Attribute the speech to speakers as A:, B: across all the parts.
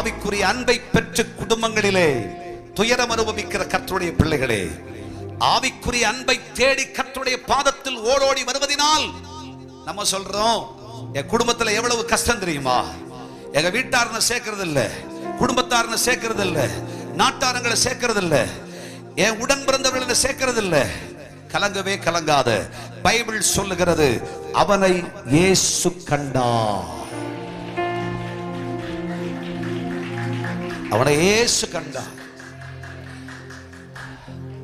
A: ஆவிக்குரிய அன்பை பெற்று குடும்பங்களிலே துயரம் அனுபவிக்கிற கர்த்தருடைய பிள்ளைகளே, ஆவிக்குரிய அன்பை தேடி கர்த்தருடைய பாதத்தில் ஓடோடி வருவதினால் நம்ம சொல்றோம், என் குடும்பத்துல எவ்வளவு கஷ்டம் தெரியுமா, எங்க வீட்டாரனை சேர்க்கறது இல்ல, குடும்பத்தாரனை சேர்க்கறது இல்ல, நாட்டாரங்களை சேர்க்கறது இல்ல, என் உடன் பிறந்தவர்களை சேர்க்கறது இல்ல. கலங்கவே கலங்காத. பைபிள் சொல்லுகிறது, அவனை இயேசு கண்டார். அவனை இயேசு கண்டார்.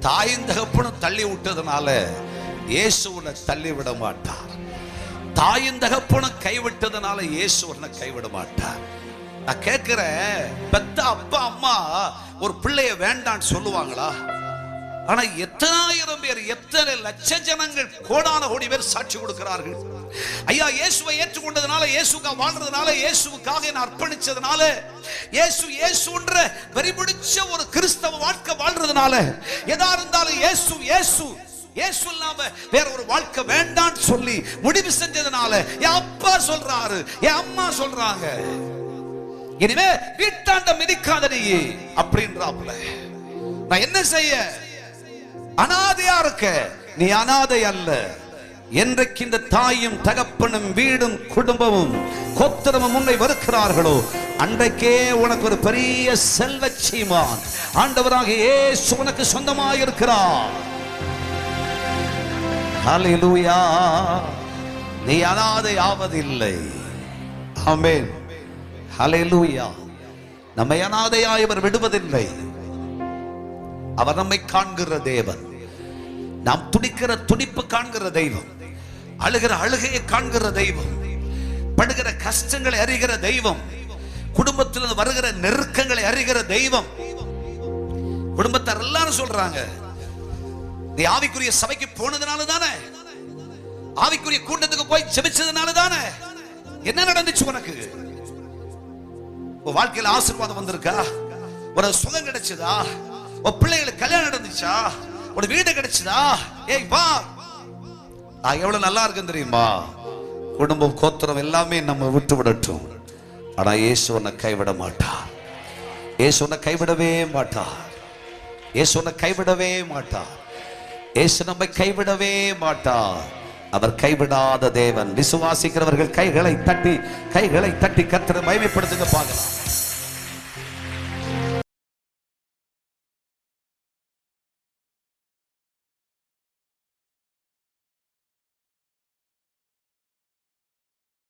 A: தாயின் தகப்பனும் தள்ளி விட்டதுனால இயேசு உன்னை தள்ளி விட மாட்டார். தாயின் தகப்பனும் கைவிட்டதுனால இயேசு உன்னை கைவிட மாட்டார். நான் கேட்கிறேன், பெத்த அப்பா அம்மா ஒரு பிள்ளைய வேண்டான்னு சொல்லுவாங்களா? ஆனா எத்தனாயிரம் பேர், எத்தனை லட்ச ஜனங்கள், கோடான கோடி பேர் சாட்சி கொடுக்கிறார்கள். ஐயா, இயேசுவை ஏற்றுக்கொண்டதுனால, இயேசுக்காக வாழ்றதுனால, இயேசுக்காக என்ன அர்ப்பணிச்சதுனால, இயேசுன்ற வெறிபிடிச்ச ஒரு கிறிஸ்தவ வாழ்க்கை வாழ்றதுனால, எதா இருந்தாலும் இயேசு இயேசு இயேசு இல்லாம வேற ஒரு வாழ்க்கை வேண்டான்னு சொல்லி முடிவு செஞ்சதுனால என் அப்பா சொல்றாரு, என் அம்மா சொல்றாங்க, இனிமே வீட்டாண்ட மிதிக்காதே அப்படின்றாப்ல. நான் என்ன செய்ய? அனாதையா இருக்க. நீ அனாதை அல்ல. என்றைக்கு இந்த தாயும் தகப்பனும் வீடும் குடும்பமும் கோத்திரமும் உன்னை வெறுக்கிறார்களோ, அன்றைக்கே உனக்கு ஒரு பெரிய செல்வ சீமான் ஆண்டவராக இயேசு உனக்கு சொந்தமாக இருக்கிறார். ஹல்லேலூயா. நீ அனாதை ஆவதில்லை. ஆமென். ஹல்லேலூயா. நம்மை அனாதையாய் அவர் விடுவதில்லை. அவர் நம்மை காண்கிற தேவன். நாம் துடிக்கிற துடிப்பு காண்கிற தெய்வம், அழுகிற அழுகையை காண்கிற தெய்வம், படுகிற கஷ்டங்களை அறிகிற தெய்வம், குடும்பத்தில் வருகிற நெருக்கங்களை அறிகிற தெய்வம். குடும்பத்தார் எல்லாரும் சொல்றாங்க, நீ ஆவிக்குரிய சபைக்கு போனதுனால தானே, ஆவிக்குரிய கூட்டத்துக்கு போய் ஜெபிச்சதுனால தானே. என்ன நடந்துச்சு உனக்கு? வாழ்க்கையில் ஆசீர்வாதம் வந்திருக்கா? ஒரு சுகம் கிடைச்சதா? ஒரு பிள்ளைகளுக்கு கல்யாணம் நடந்துச்சா? ஒரு வீடு கிடைச்சதா? ஏய் வா, நான் எவ்வளவு நல்லா இருக்கேன் தெரியுமா? குடும்பம் கோத்திரம் எல்லாமே நம்ம விட்டு விடட்டும். ஆனா இயேசு உன்னை கைவிட மாட்டார். இயேசு உன்னை கைவிடவே மாட்டார். இயேசு உன்னை கைவிடவே மாட்டார். இயேசு நம்மை கைவிடவே மாட்டார். அவர் கைவிடாத தேவன். விசுவாசிக்கிறவர்கள் கைகளை தட்டி கர்த்தரை மகிமைப்படுத்துங்க பார்க்கலாம்.